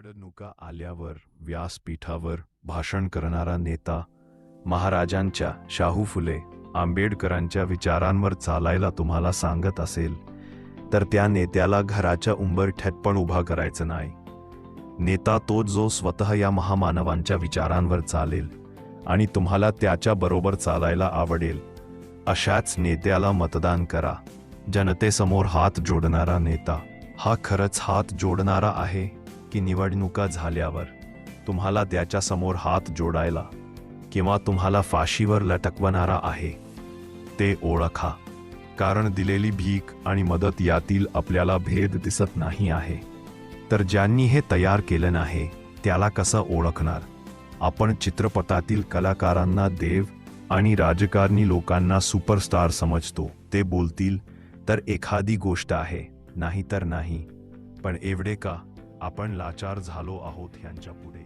निवडणुका आल्यावर व्यासपीठावर भाषण करणारा नेता महाराजांच्या, शाहू फुले आंबेडकरांच्या विचारांवर चालायला तुम्हाला सांगत असेल तर त्या नेत्याला घराच्या उंबरठ्यात पण उभा करायचं नाही. नेता तो जो स्वतः या महामानवांच्या विचारांवर चालेल आणि तुम्हाला त्याच्या बरोबर चालायला आवडेल अशाच नेत्याला मतदान करा. जनतेसमोर हात जोडणारा नेता हा खरंच हात जोडणारा आहे की निवडणुका झाल्यावर तुम्हाला त्याच्या समोर हात जोडायला किंवा तुम्हाला फाशीवर लटकवणारा आहे ते ओळखा. कारण दिलेली भीक आणि मदत यातील आपल्याला भेद दिसत नाही आहे. तर ज्यांनी हे तयार केलं नाही त्याला कसं ओळखणार? आपण चित्रपटातील कलाकारांना देव आणि राजकारणी लोकांना सुपरस्टार समजतो. ते बोलतील तर एखादी गोष्ट आहे, नाही तर नाही. पण एवढे का आपण लाचार झालो आहोत यांच्या पुढे?